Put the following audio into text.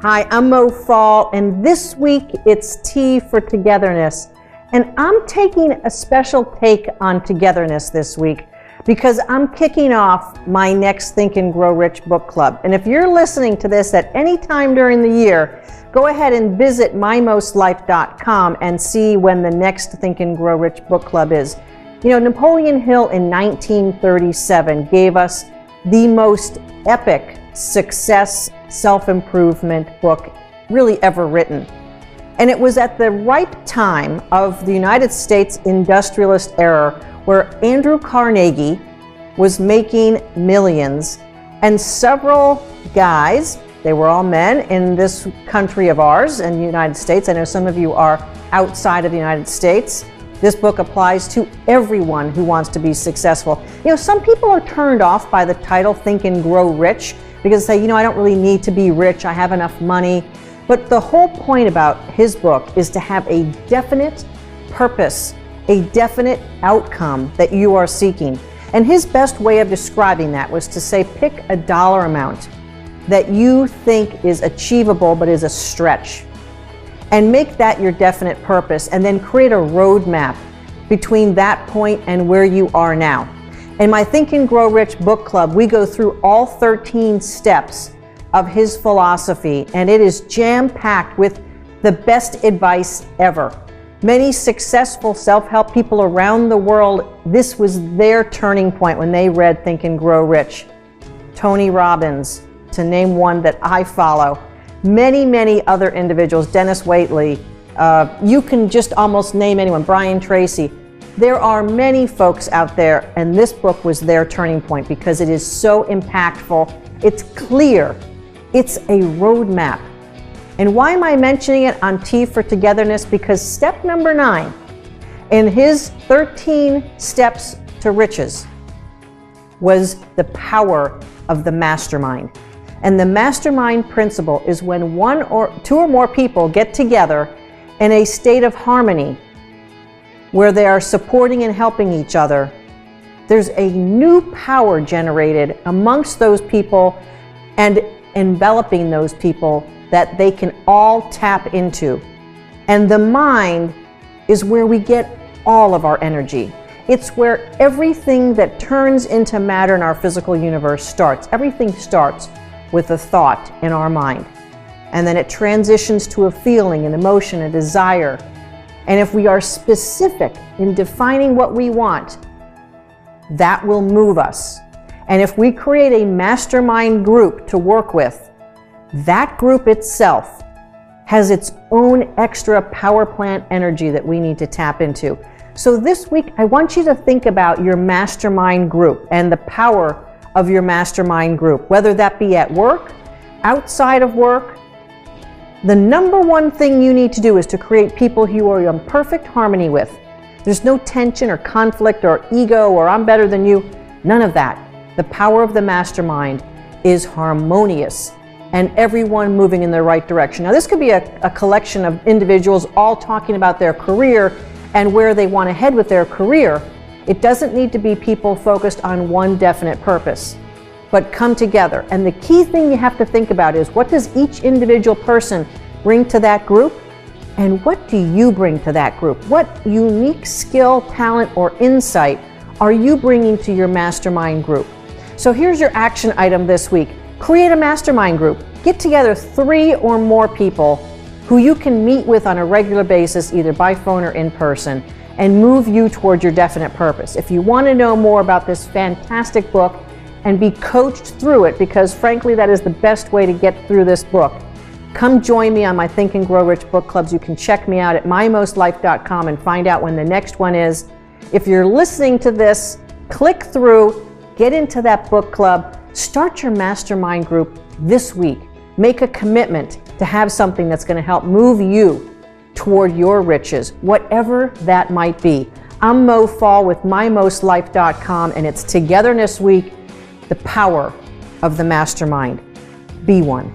Hi, I'm Mo Fall, and this week it's T for Togetherness. And I'm taking a special take on togetherness this week because I'm kicking off my next Think and Grow Rich book club. And if you're listening to this at any time during the year, go ahead and visit mymostlife.com and see when the next Think and Grow Rich book club is. You know, Napoleon Hill in 1937 gave us the most epic success self-improvement book really ever written. And it was at the ripe time of the United States industrialist era where Andrew Carnegie was making millions, and several guys, they were all men in this country of ours in the United States. I know some of you are outside of the United States. This book applies to everyone who wants to be successful. You know, some people are turned off by the title Think and Grow Rich because they say, you know, I don't really need to be rich, I have enough money. But the whole point about his book is to have a definite purpose, a definite outcome that you are seeking. And his best way of describing that was to say, pick a dollar amount that you think is achievable but is a stretch, and make that your definite purpose, and then create a roadmap between that point and where you are now. In my Think and Grow Rich book club, we go through all 13 steps of his philosophy, and it is jam-packed with the best advice ever. Many successful self-help people around the world, this was their turning point when they read Think and Grow Rich. Tony Robbins, to name one that I follow. Many other individuals, Dennis Waitley, you can just almost name anyone, Brian Tracy. There are many folks out there, and this book was their turning point because it is so impactful. It's clear. It's a roadmap. And why am I mentioning it on T for Togetherness? Because step number 9 in his 13 steps to riches was the power of the mastermind. And the mastermind principle is when one or two or more people get together in a state of harmony where they are supporting and helping each other, there's a new power generated amongst those people and enveloping those people that they can all tap into. And the mind is where we get all of our energy. It's where everything that turns into matter in our physical universe starts. Everything starts with a thought in our mind. And then it transitions to a feeling, an emotion, a desire. And if we are specific in defining what we want, that will move us. And if we create a mastermind group to work with, that group itself has its own extra power plant energy that we need to tap into. So this week, I want you to think about your mastermind group and the power of your mastermind group, whether that be at work, outside of work. The number one thing you need to do is to create people who are in perfect harmony with. There's no tension or conflict or ego or I'm better than you. None of that. The power of the mastermind is harmonious and everyone moving in the right direction. Now, this could be a collection of individuals all talking about their career and where they want to head with their career. It doesn't need to be people focused on one definite purpose, but come together. And the key thing you have to think about is, what does each individual person bring to that group? And what do you bring to that group? What unique skill, talent, or insight are you bringing to your mastermind group? So here's your action item this week. Create a mastermind group. Get together 3 or more people who you can meet with on a regular basis, either by phone or in person, and move you toward your definite purpose. If you want to know more about this fantastic book and be coached through it, because frankly that is the best way to get through this book, come join me on my Think and Grow Rich book clubs. You can check me out at mymostlife.com and find out when the next one is. If you're listening to this, click through, get into that book club, start your mastermind group this week. Make a commitment to have something that's going to help move you toward your riches, whatever that might be. I'm Mo Fall with mymostlife.com, and it's Togetherness Week, the power of the mastermind. Be one.